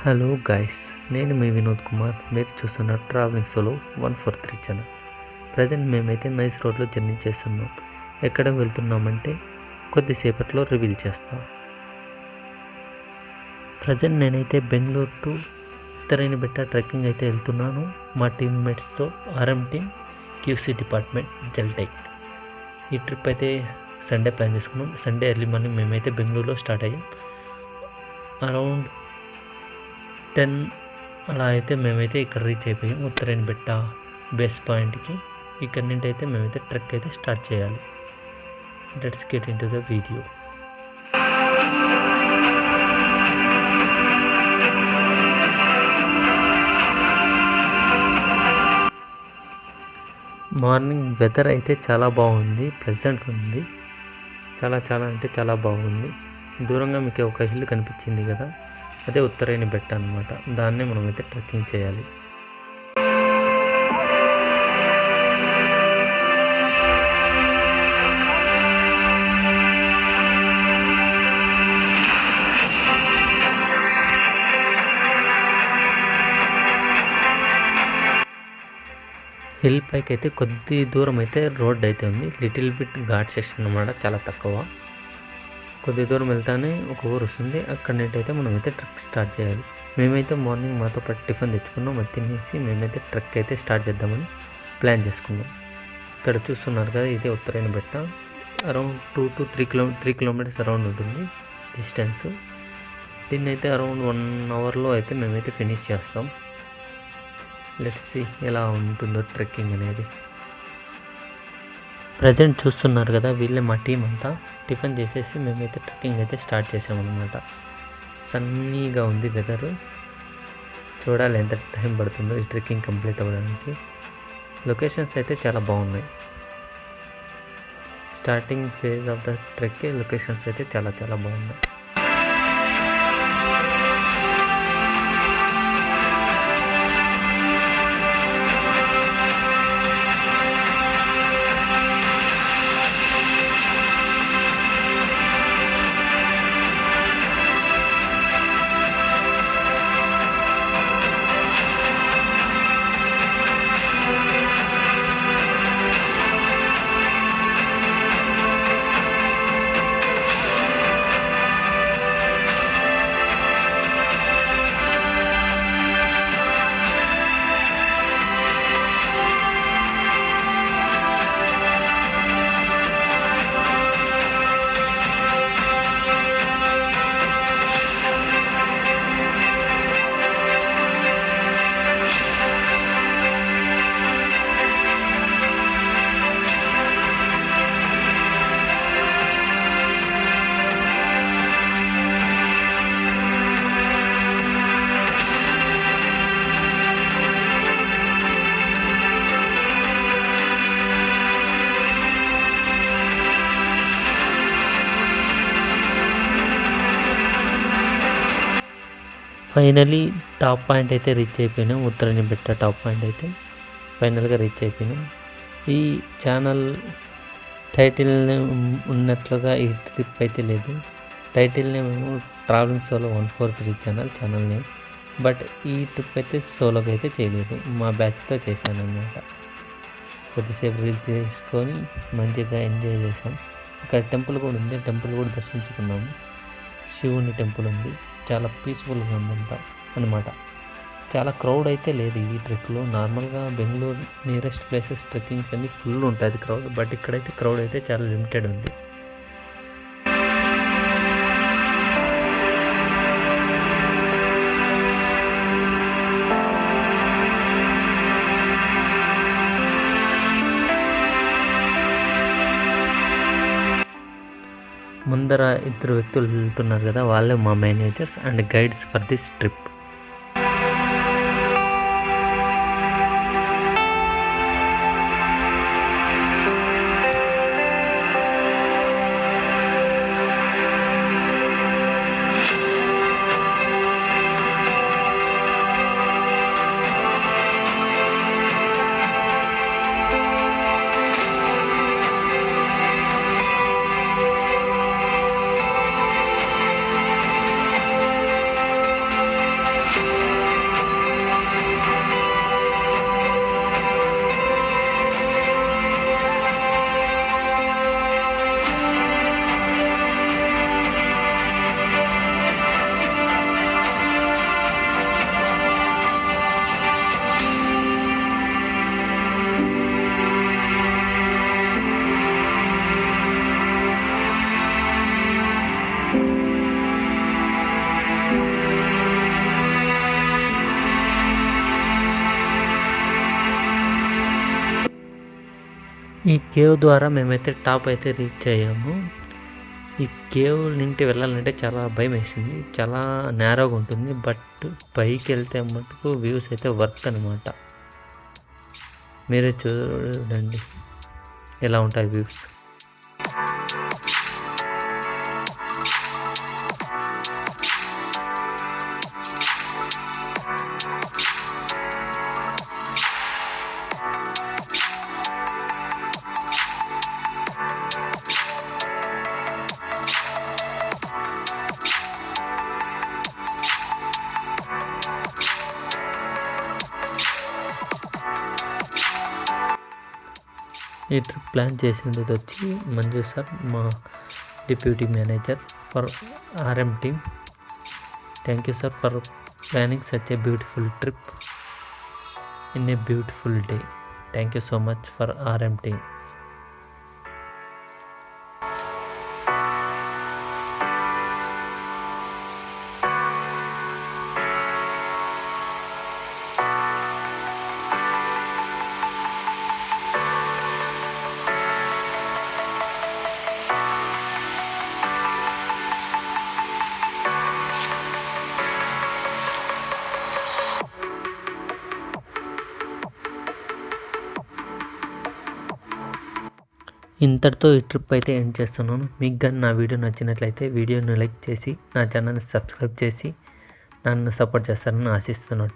Hello guys, నేను మీ వినోద్ కుమార్. మీరు చూస్తున్న ట్రావెలింగ్ సోలో 143 ఛానల్. ప్రజెంట్ మేమైతే నైస్ రోడ్లో జర్నీ చేస్తున్నాం. ఎక్కడ వెళ్తున్నామంటే కొద్దిసేపట్లో రివీల్ చేస్తాం. ప్రజెంట్ నేనైతే బెంగళూరు టు ఉత్తరేణిబెట్ట ట్రెక్కింగ్ అయితే వెళ్తున్నాను. మా టీమ్మేట్స్తో ఆర్ఎం టీమ్ క్యూసీ డిపార్ట్మెంట్ జెల్టెక్. ఈ ట్రిప్ అయితే సండే ప్లాన్ చేసుకున్నాం. సండే ఎర్లీ మార్నింగ్ మేమైతే బెంగళూరులో స్టార్ట్ అయ్యాం. అరౌండ్ 10 అలా అయితే మేమైతే ఇక్కడ రీచ్ అయిపోయాం ఉత్తరేణిబెట్ట బేస్ పాయింట్కి. ఇక్కడ నుండి అయితే మేమైతే ట్రెక్ అయితే స్టార్ట్ చేయాలి. Let's get into the video. Morning weather అయితే చాలా బాగుంది, ప్లెజెంట్ ఉంది. చాలా అంటే చాలా బాగుంది. దూరంగా మీకు ఒక హిల్ కనిపించింది కదా, అదే ఉత్తరేణిబెట్ట అనమాట. దాన్నే మనమైతే ట్రెక్కింగ్ చేయాలి. హిల్ పైకి అయితే కొద్ది దూరం అయితే రోడ్ అయితే ఉంది. లిటిల్ బిట్ ఘాట్ సెక్షన్ అనమాట, చాలా తక్కువ. కొద్ది దూరం వెళ్తానే ఒక ఊరు వస్తుంది. అక్కడి నుండి అయితే మనమైతే ట్రెక్ స్టార్ట్ చేయాలి. మేమైతే మార్నింగ్ మాతో పాటు టిఫిన్ తెచ్చుకున్నాం. అది తినేసి మేమైతే ట్రెక్ అయితే స్టార్ట్ చేద్దామని ప్లాన్ చేసుకున్నాం. ఇక్కడ చూస్తున్నారు కదా, ఇదే ఉత్తరేణిబెట్ట. అరౌండ్ 2 to 3 కిలోమీటర్స్ అరౌండ్ ఉంటుంది డిస్టెన్స్. దీన్ని అయితే అరౌండ్ 1 అవర్లో అయితే మేమైతే ఫినిష్ చేస్తాం. లెట్స్ సీ ఎలా ఉంటుందో ట్రెక్కింగ్ అనేది. ప్రజెంట్ చూస్తున్నారు కదా, వీళ్ళే మా టీం అంతా. టిఫిన్ చేసేసి మేమైతే ట్రెక్కింగ్ అయితే స్టార్ట్ చేసామన్నమాట. సన్నీగా ఉంది వెదరు. చూడాలి ఎంత టైం పడుతుందో ఈ ట్రెక్కింగ్ కంప్లీట్ అవ్వడానికి. లొకేషన్స్ అయితే చాలా బాగున్నాయి. స్టార్టింగ్ ఫేజ్ ఆఫ్ ద ట్రెక్కే లొకేషన్స్ అయితే చాలా బాగున్నాయి. ఫైనలీ టాప్ పాయింట్ అయితే రీచ్ అయిపోయినాం. ఉత్తరేణిబెట్ట టాప్ పాయింట్ అయితే ఫైనల్గా రీచ్ అయిపోయినాం. ఈ ఛానల్ టైటిల్ ఉన్నట్లుగా ఈ ట్రిప్ అయితే లేదు. టైటిల్నే మేము travelling solo 143 channel name. But ఈ ట్రిప్ అయితే సోలోగా అయితే చేయలేదు, మా బ్యాచ్తో చేశాను అనమాట. కొద్దిసేపు రీల్స్ తీసుకొని మంచిగా ఎంజాయ్ చేసాం. ఇక్కడ టెంపుల్ కూడా ఉంది, టెంపుల్ కూడా దర్శించుకున్నాము. శివుని టెంపుల్ ఉంది, చాలా పీస్ఫుల్గా ఉందంట అనమాట. చాలా క్రౌడ్ అయితే లేదు ఈ ట్రెక్లో. నార్మల్గా బెంగళూరు నియరెస్ట్ ప్లేసెస్ ట్రెక్కింగ్స్ అన్ని ఫుల్ ఉంటుంది క్రౌడ్, బట్ ఇక్కడైతే క్రౌడ్ అయితే చాలా లిమిటెడ్ ఉంది. ముందర 2 వ్యక్తులు వెళ్తున్నారు కదా, వాళ్ళే మా managers and guides for this trip. ఈ కేవ్ ద్వారా మేమైతే టాప్ అయితే రీచ్ అయ్యాము. ఈ కేవ్ నుండి వెళ్ళాలంటే చాలా భయం వేసింది. చాలా నేరోగా ఉంటుంది. బట్ పైకి వెళ్తే మటుకు వ్యూస్ అయితే వర్త్ అనమాట. మీరే చూడండి ఎలా ఉంటాయి వ్యూస్. ఈ ట్రిప్ ప్లాన్ చేసింది వచ్చి మంజు సార్, మా deputy manager for RM team. Thank you sir for planning such a beautiful trip in a beautiful day. Thank you so much for RM team. ఇంతటితో ఈ ట్రిప్ అయితే ఎండ్ చేస్తున్నాను. మీకు కానీ నా వీడియో నచ్చినట్లయితే వీడియోని లైక్ చేసి నా ఛానల్ని సబ్స్క్రైబ్ చేసి నన్ను సపోర్ట్ చేస్తారని ఆశిస్తున్నాను.